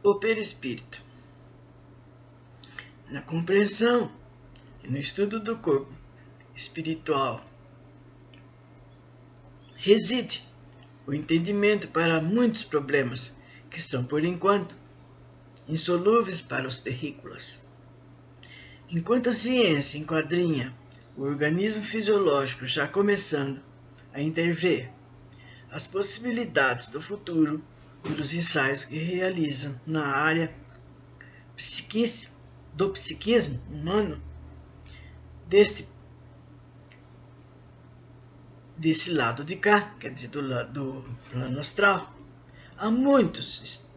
o perispírito. Na compreensão e no estudo do corpo espiritual reside o entendimento para muitos problemas que são, por enquanto, insolúveis para os terrícolas. Enquanto a ciência enquadrinha o organismo fisiológico já começando a intervir as possibilidades do futuro pelos ensaios que realizam na área do psiquismo humano, desse lado de cá, quer dizer, do plano astral, há muitos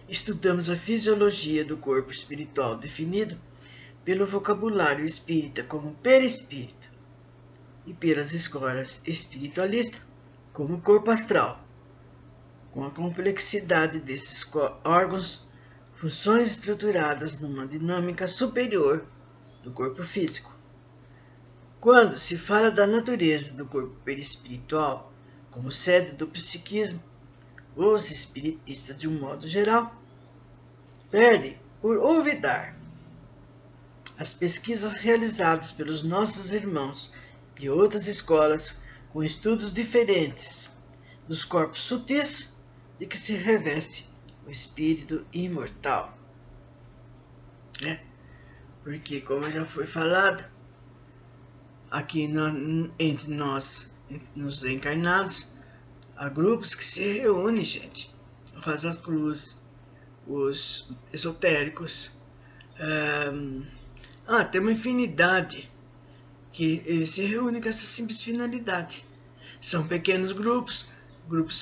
estudamos a fisiologia do corpo espiritual definido pelo vocabulário espírita como perispírito e pelas escolas espiritualistas como corpo astral, com a complexidade desses órgãos, funções estruturadas numa dinâmica superior do corpo físico. Quando se fala da natureza do corpo perispiritual como sede do psiquismo, os espiritistas, de um modo geral, perdem por olvidar as pesquisas realizadas pelos nossos irmãos de outras escolas com estudos diferentes dos corpos sutis de que se reveste o espírito imortal. Porque, como já foi falado, aqui entre nós, nos encarnados, há grupos que se reúnem, gente. O Rosa Cruz, os esotéricos, tem uma infinidade que eles se reúnem com essa simples finalidade. São pequenos grupos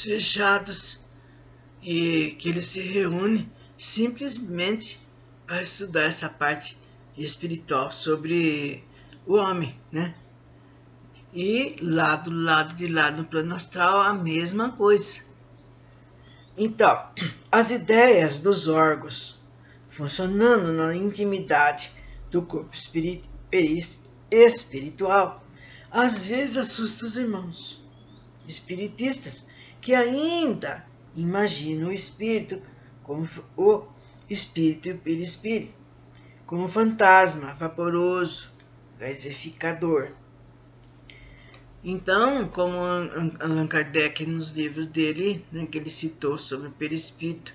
fechados, e que eles se reúnem simplesmente para estudar essa parte espiritual sobre o homem, né? E lá do lado de lá no plano astral a mesma coisa. Então, as ideias dos órgãos funcionando na intimidade do corpo espiritual às vezes assusta os irmãos espiritistas que ainda imaginam o espírito como o espírito e o perispírito, como fantasma vaporoso, gasificador. Então, como Allan Kardec, nos livros dele, que ele citou sobre o perispírito,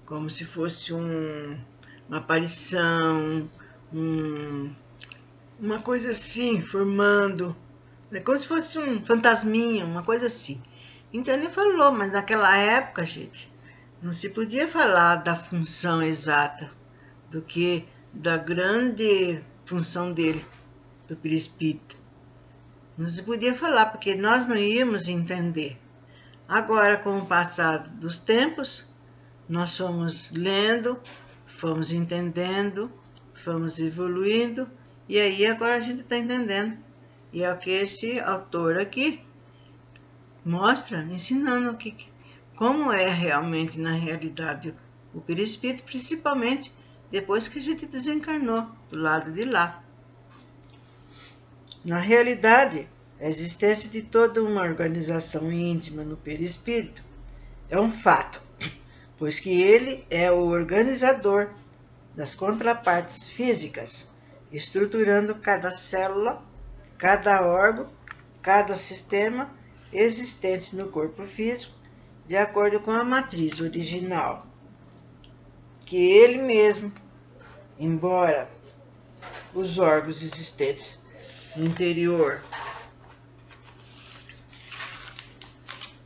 como se fosse uma aparição, uma coisa assim, formando, como se fosse um fantasminha, uma coisa assim. Então ele falou, mas naquela época, gente, não se podia falar da função exata, da grande função dele, do perispírito. Não se podia falar, porque nós não íamos entender. Agora, com o passar dos tempos, nós fomos lendo, fomos entendendo, fomos evoluindo, e aí agora a gente está entendendo. E é o que esse autor aqui mostra, ensinando como é realmente, na realidade, o perispírito, principalmente depois que a gente desencarnou do lado de lá. Na realidade, a existência de toda uma organização íntima no perispírito é um fato, pois que ele é o organizador das contrapartes físicas, estruturando cada célula, cada órgão, cada sistema existente no corpo físico, de acordo com a matriz original, que ele mesmo, embora os órgãos existentes no interior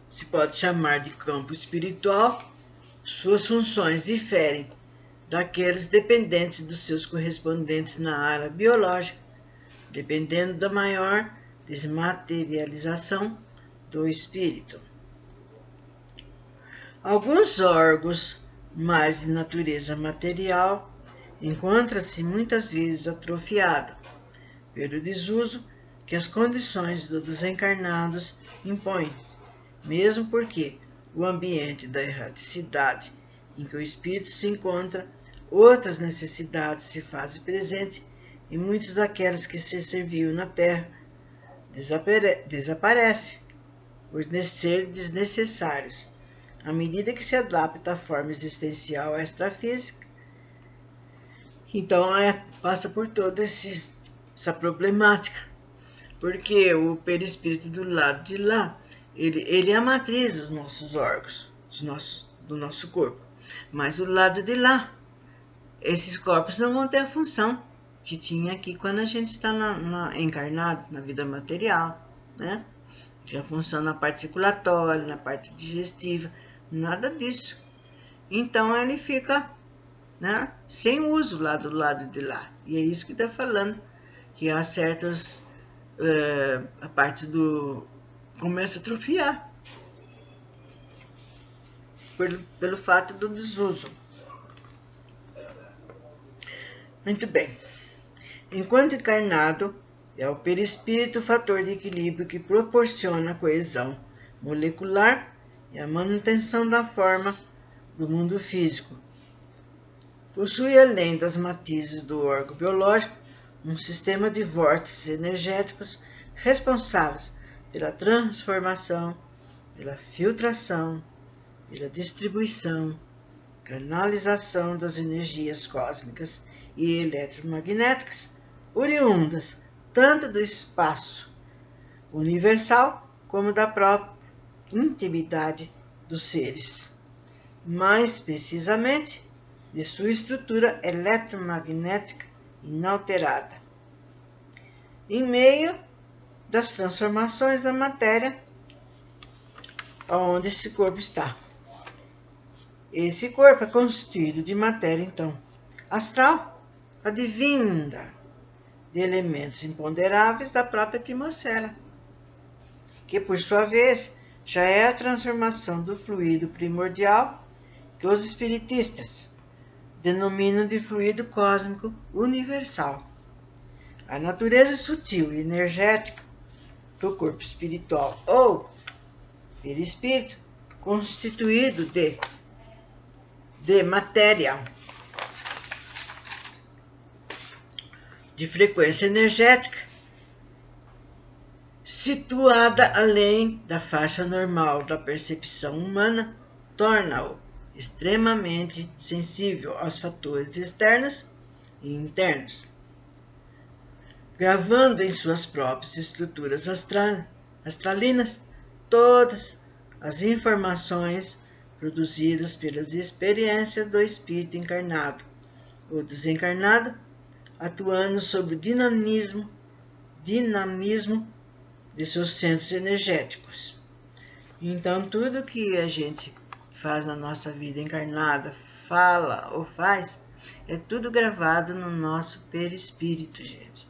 se pode chamar de campo espiritual, suas funções diferem daqueles dependentes dos seus correspondentes na área biológica, dependendo da maior desmaterialização do espírito. Alguns órgãos mais de natureza material encontram-se muitas vezes atrofiados pelo desuso que as condições dos desencarnados impõem, mesmo porque o ambiente da erraticidade em que o espírito se encontra, outras necessidades se fazem presente e muitas daquelas que se serviam na terra desaparecem por ser desnecessários à medida que se adapta à forma existencial extrafísica. Então, passa por toda essa problemática, porque o perispírito do lado de lá, ele é a matriz dos nossos órgãos, do nosso corpo. Mas do lado de lá, esses corpos não vão ter a função que tinha aqui quando a gente está encarnado, na vida material, né? Tinha função na parte circulatória, na parte digestiva, nada disso. Então ele fica, né, sem uso lá do lado de lá. E é isso que está falando, que há certas a parte do... começa a atrofiar pelo fato do desuso. Muito bem. Enquanto encarnado, é o perispírito o fator de equilíbrio que proporciona a coesão molecular e a manutenção da forma do mundo físico. Possui, além das matizes do órgão biológico, um sistema de vórtices energéticos responsáveis pela transformação, pela filtração, pela distribuição, canalização das energias cósmicas e eletromagnéticas oriundas tanto do espaço universal como da própria intimidade dos seres, mais precisamente de sua estrutura eletromagnética inalterada, em meio das transformações da matéria onde esse corpo está. Esse corpo é constituído de matéria, então, astral, advinda de elementos imponderáveis da própria atmosfera, que, por sua vez, já é a transformação do fluido primordial que os espiritistas denominam de fluido cósmico universal. A natureza sutil e energética do corpo espiritual ou perispírito, constituído de matéria de frequência energética situada além da faixa normal da percepção humana, torna-o extremamente sensível aos fatores externos e internos, gravando em suas próprias estruturas astralinas todas as informações produzidas pelas experiências do espírito encarnado ou desencarnado, atuando sobre o dinamismo de seus centros energéticos. Então, tudo que a gente faz na nossa vida encarnada, fala ou faz, é tudo gravado no nosso perispírito, gente.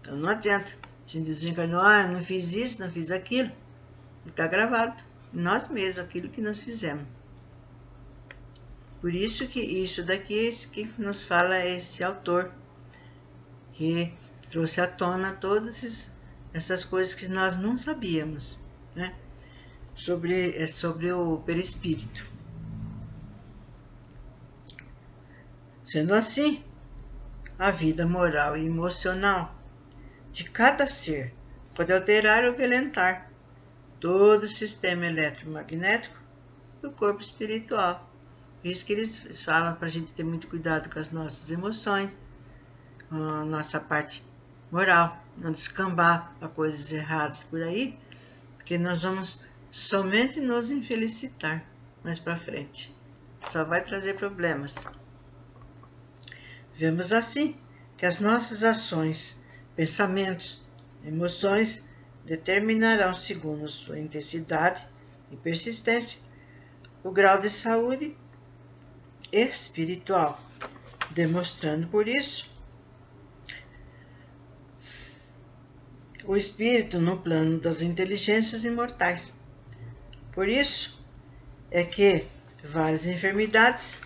Então, não adianta. A gente desencarnou, não fiz isso, não fiz aquilo. Está gravado em nós mesmos, aquilo que nós fizemos. Por isso que isso daqui, quem nos fala é esse autor, que trouxe à tona todas essas coisas que nós não sabíamos, né? Sobre o perispírito. Sendo assim, a vida moral e emocional de cada ser pode alterar ou violentar todo o sistema eletromagnético do corpo espiritual. Por isso que eles falam para a gente ter muito cuidado com as nossas emoções, com a nossa parte moral, não descambar a coisas erradas por aí, porque nós vamos somente nos infelicitar mais para frente. Só vai trazer problemas. Vemos assim que as nossas ações, pensamentos, emoções determinarão, segundo sua intensidade e persistência, o grau de saúde espiritual, demonstrando por isso o espírito no plano das inteligências imortais. Por isso é que várias enfermidades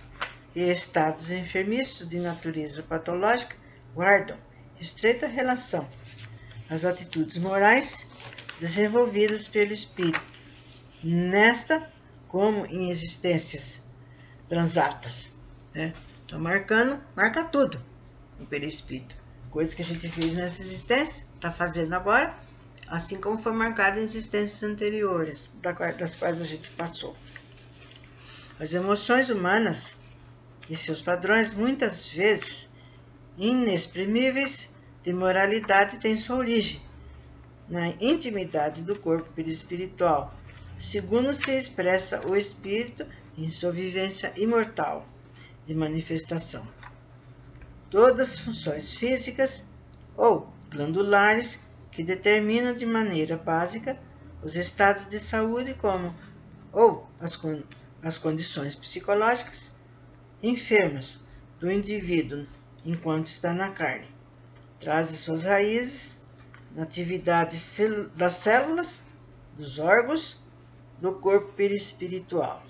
e estados enfermiços de natureza patológica guardam estreita relação às atitudes morais desenvolvidas pelo espírito, nesta como em existências transatas, né? Então, marca tudo no perispírito. Coisas que a gente fez nessa existência, está fazendo agora, assim como foi marcado em existências anteriores, das quais a gente passou. As emoções humanas e seus padrões, muitas vezes inexprimíveis, de moralidade têm sua origem na intimidade do corpo perispiritual, segundo se expressa o espírito em sua vivência imortal de manifestação. Todas as funções físicas ou glandulares que determinam de maneira básica os estados de saúde ou as condições psicológicas enfermas do indivíduo enquanto está na carne, trazem suas raízes na atividade das células, dos órgãos, do corpo perispiritual.